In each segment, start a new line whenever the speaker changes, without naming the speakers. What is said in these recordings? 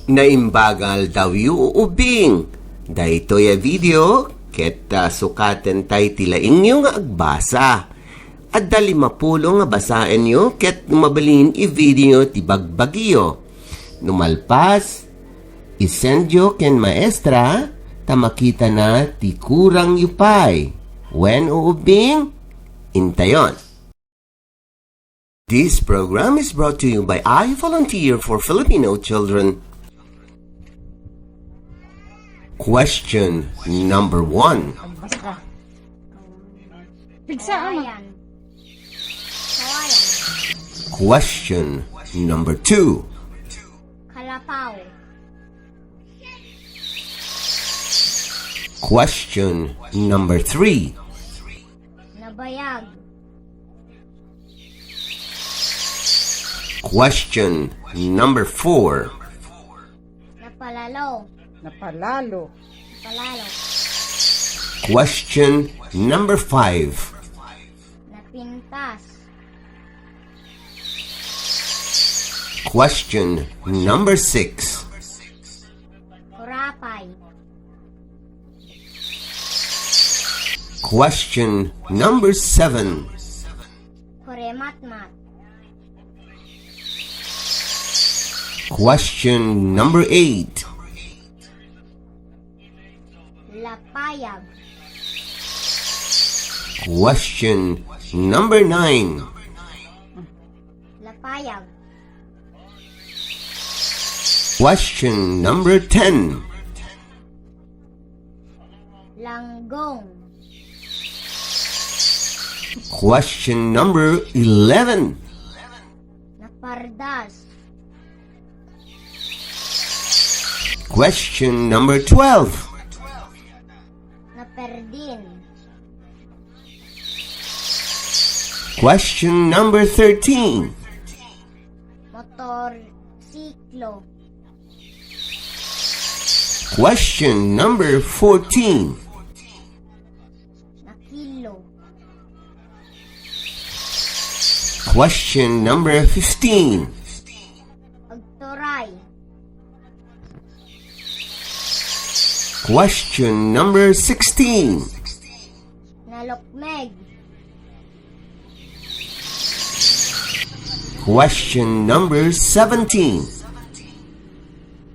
Naimbagal daw yu ubing. Daytoy a video, ket sukaten tay tilaing yu nga agbasa. At dali mapulo nga basaen yu, ket numabalin i-video ti bagbagyo. Numalpas, isend yu ken maestra, tamakita na ti kurang yupay. When uubing, intayon. This program is brought to you by I Volunteer for Filipino Children. Question number 1. Question number 2.
Kalapaw.
Question number 3.
Nabayag.
Question number 4.
Napalalo.
Napalalo.
Napalalo.
Question number 5.
Napintas.
Question number 6.
Kurapay.
Question number 7.
Kurematmat.
Question number 8.
Lapayag.
Question number 9.
Lapayag.
Question number 10.
Langgong.
Question number 11.
Napardas.
Question number 12.
Naperdin.
Question number 13.
Motorsiklo.
Question number 14.
Nakilo.
Question number 15.
Agtoray.
Question number 16.
Nalokmeg.
Question number 17.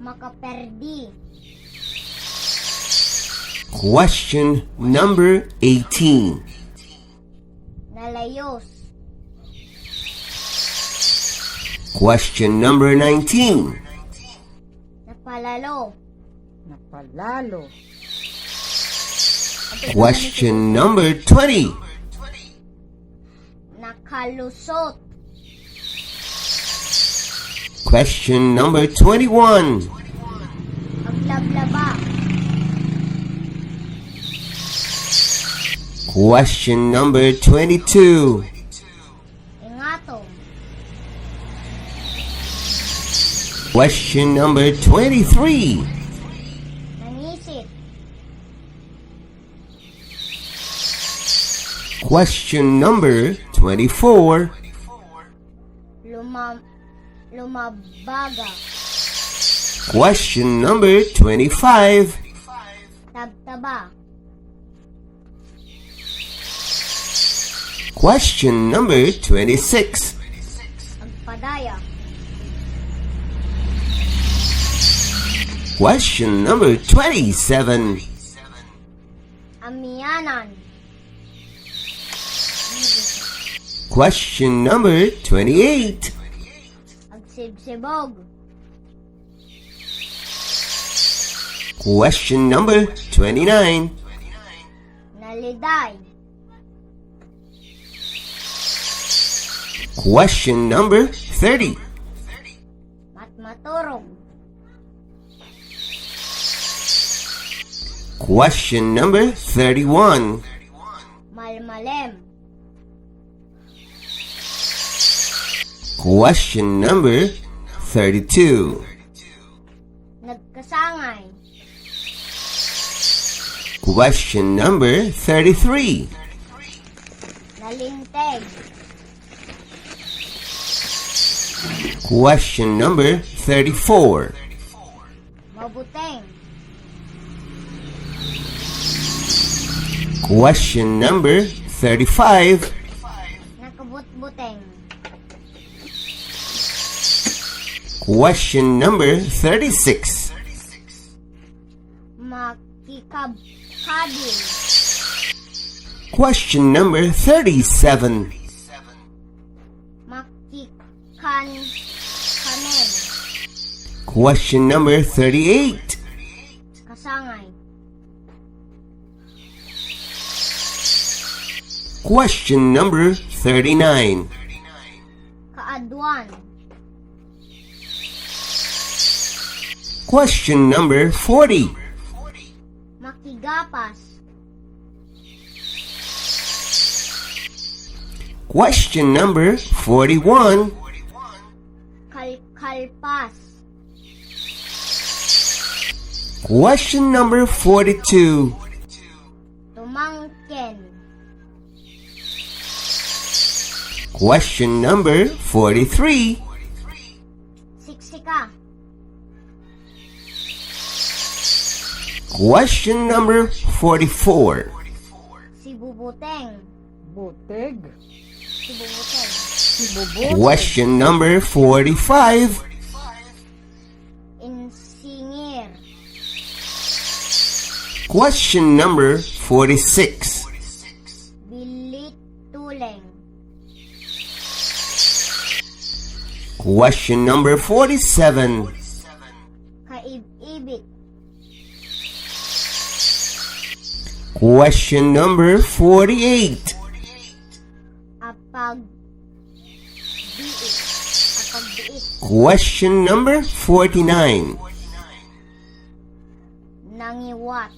Makaperdi.
Question number 18.
Nalayos.
Question number 19.
Napalalo.
Napalalo.
Question number 20.
Nakalusot.
Question number 21.
Aglablaba.
Question number 22.
Ingatong.
Question number 23.
Nangisit.
Question number 24.
Lumabaga.
Question number 25.
Tabtaba.
Question number 26.
Agpadaya.
Question number 27.
Amiyanan.
Question number 28.
Agsibsibog.
Question number 29.
Naliday.
Question number 30.
Matmaturog.
Question number 31.
Malmalem.
Question number 32.
Nagkasangay.
Question number 33.
Nalinteg.
Question number 34.
Mabuteng.
Question number 35.
Nakabutbuteng.
Question number 36.
Makikabkabil.
Question number 37.
Makikanen.
Question number 38.
Kasangay.
Question number 39.
Kaaduan.
Question number 40.
Makigapas.
Question number 41.
Kalkalpas.
Question number 42.
Tumangken.
Question number 43.
Siksika.
Question number 44.
Sibubuteng.
Buteg.
Sibubuteng.
Sibubuteg.
Question number 45.
Insingir.
Question number 46.
Billit tuleng.
Question number 47.
Kaib-ibit.
Question number 48.
Apagbiit. Apagbiit.
Question number 49.
Nangiwat.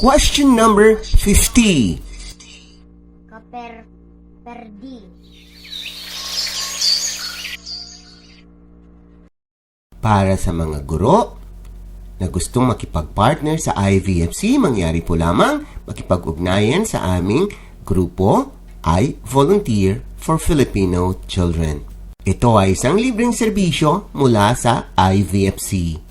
Question number 50.
Kaperdi.
Para sa mga guro na gustong makipag-partner sa IVFC, mangyari po lamang makipag-ugnayan sa aming grupo I Volunteer for Filipino Children. Ito ay isang libreng serbisyo mula sa IVFC.